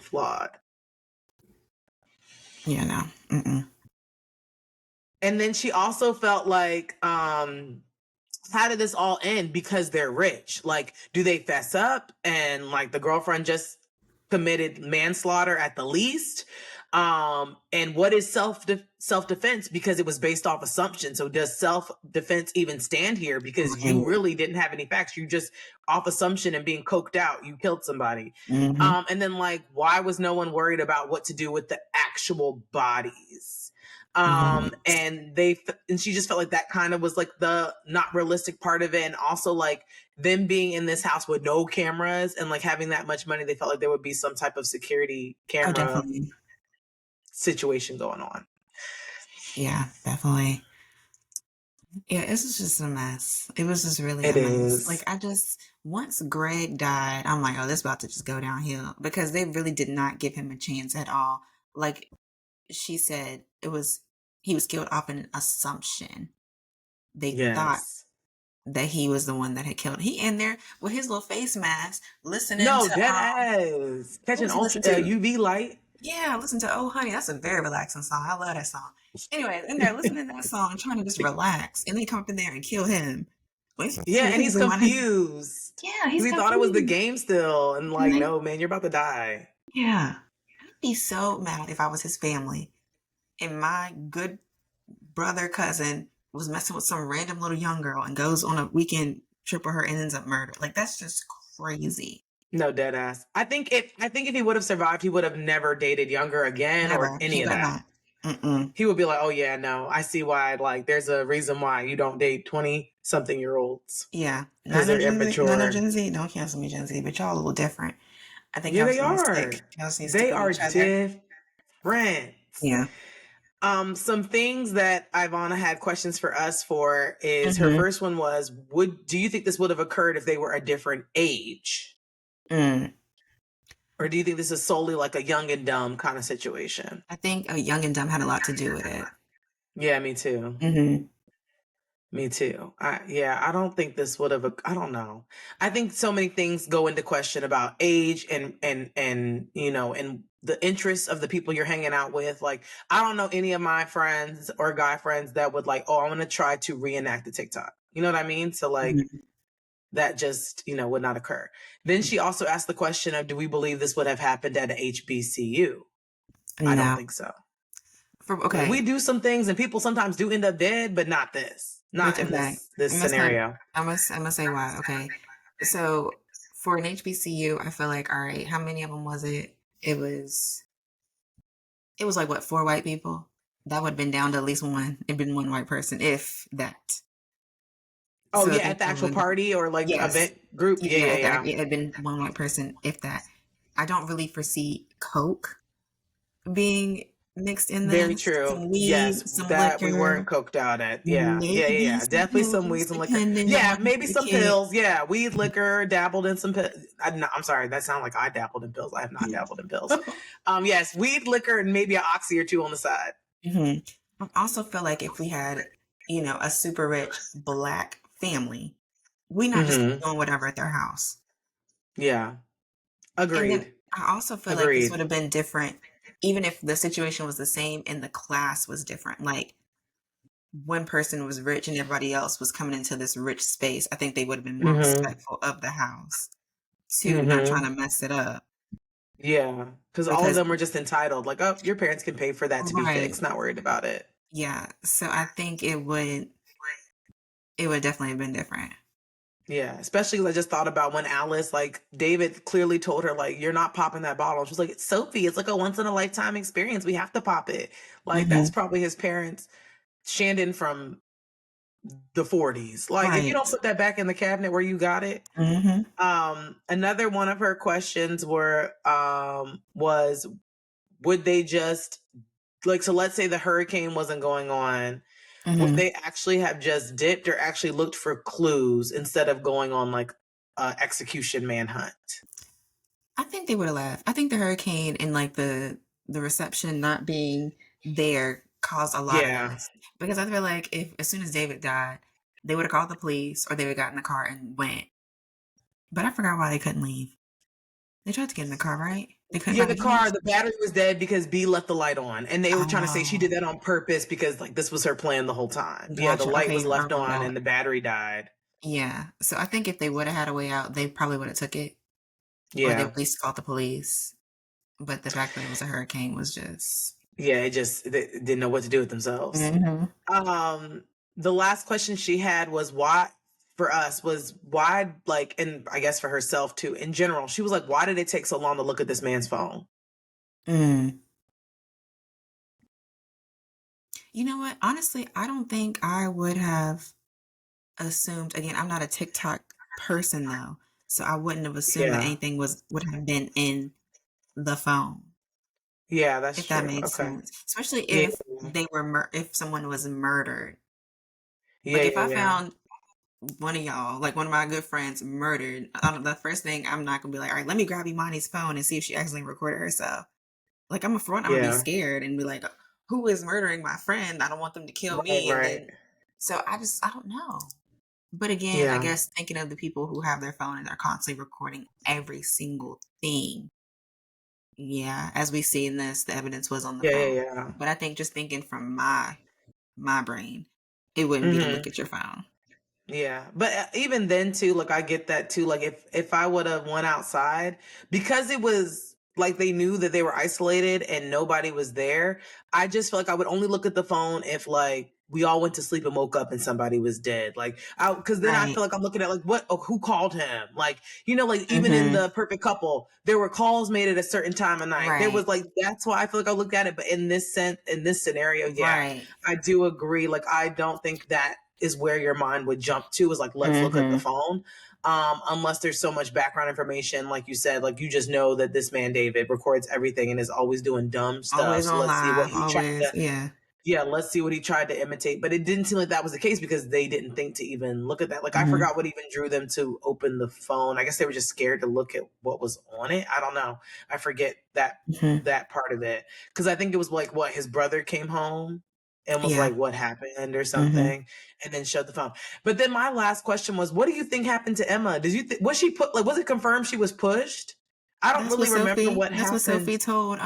flawed. Yeah, no. Mm-mm. And then she also felt like, how did this all end? Because they're rich. Like, do they fess up? And like the girlfriend just committed manslaughter at the least. And what is self-defense? Because it was based off assumption. So does self-defense even stand here? Because you really didn't have any facts. You just off assumption and being coked out, you killed somebody. Mm-hmm. And then like, why was no one worried about what to do with the actual bodies? And she just felt like that kind of was like the not realistic part of it. And also like them being in this house with no cameras and like having that much money, they felt like there would be some type of security camera situation going on. Yeah, definitely. Yeah, this is just a mess. It was just really a mess. Like, once Greg died, I'm like, oh, this is about to just go downhill, because they really did not give him a chance at all. Like she said, he was killed off an assumption. They thought that he was the one that had killed. He in there with his little face mask, listening to catching UV light. Yeah, listen to Oh Honey. That's a very relaxing song. I love that song. Anyway, in there listening to that song, trying to just relax, and they come up in there and kill him. Yeah, and he's confused. Yeah, he thought it was the game still, and like, no, man, you're about to die. Yeah, I'd be so mad if I was his family, and my good brother cousin was messing with some random little young girl and goes on a weekend trip with her and ends up murdered. Like, that's just crazy. No, dead ass. I think if he would have survived, he would have never dated younger again or any of that. He would be like, oh yeah, no, I see why. Like, there's a reason why you don't date 20-something-year-olds. Yeah, because they're immature. None of Gen Z. Don't cancel me, Gen Z, but y'all a little different. I think they are. They are different. Yeah. Some things that Ivana had questions for us for is her first one was, do you think this would have occurred if they were a different age? Or do you think this is solely like a young and dumb kind of situation? I think a young and dumb had a lot to do with it. Yeah, me too. Me too. I don't think this would have, I don't know. I think so many things go into question about age and the interests of the people you're hanging out with. Like, I don't know any of my friends or guy friends that would like, oh, I'm going to try to reenact the TikTok. You know what I mean? So like, that just, would not occur. Then she also asked the question of, do we believe this would have happened at a HBCU? I don't think so. Okay. We do some things and people sometimes do end up dead, but not this. Not in this scenario. I must say why. Okay. So for an HBCU, I feel like, all right, how many of them was it? It was like, what, 4 white people? That would have been down to at least one. It'd been one white person, if that. Oh, so at the actual party or like event group? Yeah. It had been one white person, if that. I don't really foresee Coke being mixed in there. Very true. Some weed, yes, some that liquor. We weren't coked out at. Yeah. Definitely some weed, some liquor. Yeah, maybe some pills. Yeah, weed, liquor, dabbled in some pills. I'm sorry, that sounds like I dabbled in pills. I have not dabbled in pills. Yes, weed, liquor, and maybe an oxy or two on the side. I also feel like if we had, a super rich Black family, we not just doing whatever at their house. Yeah. Agreed. I also feel like this would have been different even if the situation was the same and the class was different. Like, one person was rich and everybody else was coming into this rich space. I think they would have been more respectful of the house too, not trying to mess it up. Yeah, because all of them were just entitled. Like, oh, your parents can pay for that to be fixed. Not worried about it. Yeah, so I think it would definitely have been different. Yeah, especially because I just thought about when Alice, like, David clearly told her, like, you're not popping that bottle. She was like, it's Sophie. It's like a once in a lifetime experience. We have to pop it. Like, that's probably his parents Shandon from the 40s. Like, if you don't put that back in the cabinet where you got it. Another one of her questions was, would they just, like, so let's say the hurricane wasn't going on, would they actually have just dipped or actually looked for clues instead of going on like execution manhunt? I think they would have left. I think the hurricane and like the reception not being there caused a lot of this. Because I feel like if as soon as David died, they would have called the police or they would have got in the car and went. But I forgot why they couldn't leave. They tried to get in the car, right? They couldn't. Yeah, the battery was dead because B left the light on, and they were trying to say she did that on purpose because like this was her plan the whole time. Gotcha. Yeah, the light was left on that. and the battery died. Yeah, so I think if they would have had a way out, they probably would have took it. Yeah, or they at least called the police. But the fact that it was a hurricane was just they didn't know what to do with themselves. The last question she had was why, like, and I guess for herself too, in general, she was like, why did it take so long to look at this man's phone? You know what? Honestly, I don't think I would have assumed. Again, I'm not a TikTok person though, so I wouldn't have assumed that anything would have been in the phone. Yeah, that's if that makes sense. Especially if they were if someone was murdered. Like if I found one of y'all, like one of my good friends, murdered, the first thing I'm not gonna be like, all right, let me grab Imani's phone and see if she accidentally recorded herself. Like I'm gonna be scared and be like, who is murdering my friend? I don't want them to kill me. And then, so I don't know. But again, I guess thinking of the people who have their phone and they're constantly recording every single thing. Yeah, as we see in this, the evidence was on the phone. Yeah. But I think just thinking from my brain, it wouldn't be to look at your phone. Yeah, but even then too, like I get that too. Like if I would have went outside, because it was like they knew that they were isolated and nobody was there, I just feel like I would only look at the phone if like we all went to sleep and woke up and somebody was dead. Like, because then I feel like I'm looking at like who called him? Like, you know, like even in The Perfect Couple, there were calls made at a certain time of night. There was like, that's why I feel like I looked at it. But in this scenario, I do agree. Like, I don't think that is where your mind would jump to, is like, let's look at the phone. Unless there's so much background information, like you said, like you just know that this man David records everything and is always doing dumb stuff. Always so let's see what he tried to, let's see what he tried to imitate. But it didn't seem like that was the case because they didn't think to even look at that. Like I forgot what even drew them to open the phone. I guess they were just scared to look at what was on it. I don't know. I forget that part of it, because I think it was like his brother came home and was like, what happened or something, and then showed the phone. But then my last question was, what do you think happened to Emma? Did you was she put, like, was it confirmed she was pushed? I don't really remember what happened. That's what Sophie told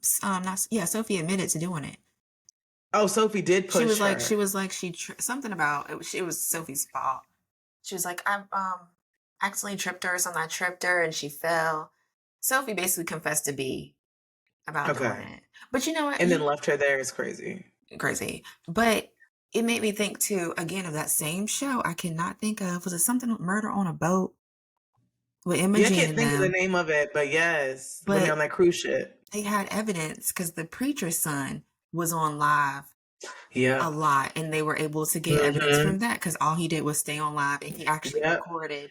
Sophie admitted to doing it. Oh, Sophie did push her. She was like something about it. It was Sophie's fault. She was like, I accidentally tripped her, so I tripped her and she fell. Sophie basically confessed to B about doing it. But you know what? And then left her there. Is crazy. But it made me think too, again, of that same show. I cannot think of, was it something with Murder on a Boat with Emma Jean? I can't think of the name of it, but yes, when they're on that cruise ship. They had evidence because the preacher's son was on live a lot, and they were able to get evidence from that because all he did was stay on live and he actually recorded.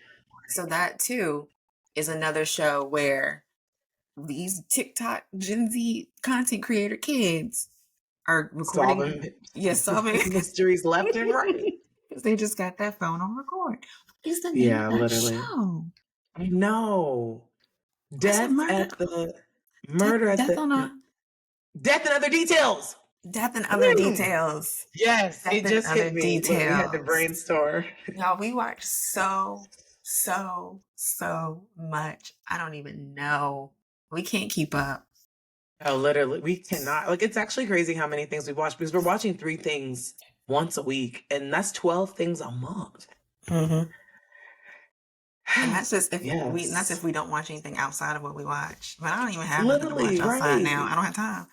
So that too is another show where these TikTok Gen Z content creator kids are recording solving mysteries left and right. They just got that phone on record. Is the name of that literally show? I know. Death and Other Details. Death and Other Details. Yes, it just hit me. We had to brainstorm. Y'all, we watched so much. I don't even know. We can't keep up. Oh, literally, we cannot. Like, it's actually crazy how many things we've watched, because we're watching 3 things once a week, and that's 12 things a month. And that's just if we don't watch anything outside of what we watch. But I don't even have nothing to watch outside now. I don't have time.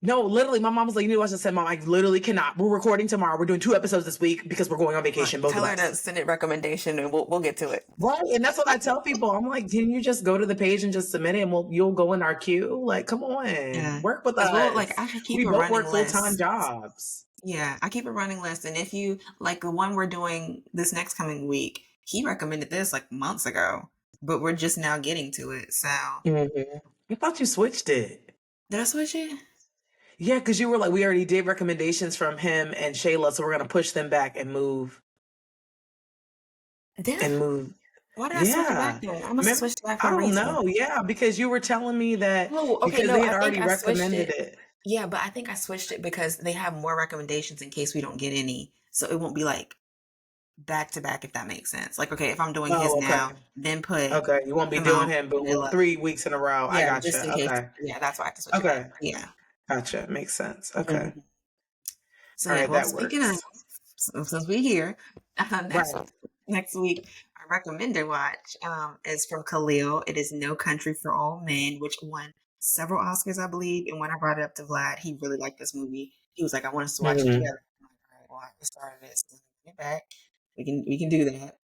No, literally, my mom was like, you need to watch this. I said, Mom, I literally cannot. We're recording tomorrow. We're doing 2 episodes this week because we're going on vacation. Both tell of her us. to send it recommendation and we'll get to it. Right. And that's what I tell people. I'm like, can you just go to the page and just submit it and you'll go in our queue? Like, come on. Work with us. I should keep we a both running work list. full-time jobs. Yeah, I keep a running list. And if you like the one we're doing this next coming week, he recommended this like months ago, but we're just now getting to it. So Mm-hmm. I thought you switched it. did I switch it? Yeah, because you were like, we already did recommendations from him and Shayla, so we're gonna push them back and move Did I? and move. Why did I switch it back Yeah. then? I must have Remember, switched it back for I a don't reason. know. Yeah, because you were telling me that Oh, okay. because No, they I had think already I switched recommended it. it. Yeah, but I think I switched it because they have more recommendations in case we don't get any. So it won't be like back to back, if that makes sense. Like, okay, if I'm doing his Oh, okay. now, then put Okay. You won't be him doing out, him, but vanilla. 3 weeks in a row. I Yeah, just in gotcha. case. Okay. Yeah, that's why I have to switch it back. Okay. Yeah. Gotcha. Makes sense. Okay. Mhm. So All yeah, right, well, that speaking of, works. since we here, next Right. next week, our recommended watch is from Khalil. It is No Country for Old Men, which won several Oscars, I believe. And when I brought it up to Vlad, he really liked this movie. He was like, "I want us to watch it Hmm. together." I'm like, "All right, well, I just started it, so get back. We can do that."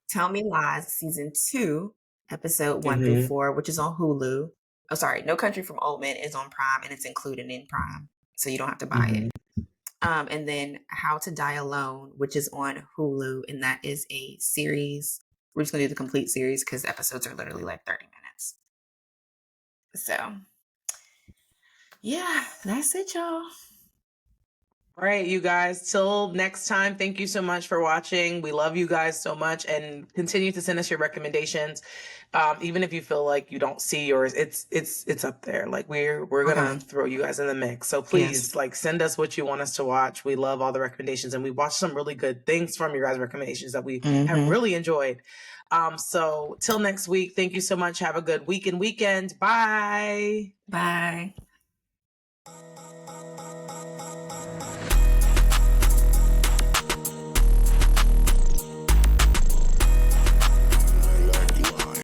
Tell Me Lies, season 2, episode 1 through Hmm. 4, which is on Hulu. Oh, sorry, No Country from Old Men is on Prime, and it's included in Prime, so you don't have to buy it. Hmm. And then How to Die Alone, which is on Hulu, and that is a series. We're just gonna do the complete series because episodes are literally like 30 minutes. So yeah, that's it, y'all. All right, you guys. Till next time, thank you so much for watching. We love you guys so much, and continue to send us your recommendations. Even if you feel like you don't see yours, it's up there. Like we're Okay. gonna throw you guys in the mix. So Yes. please, like, send us what you want us to watch. We love all the recommendations, and we watched some really good things from your guys' recommendations that we have Mm-hmm. really enjoyed. So till next week, thank you so much. Have a good week and weekend. Bye. Bye.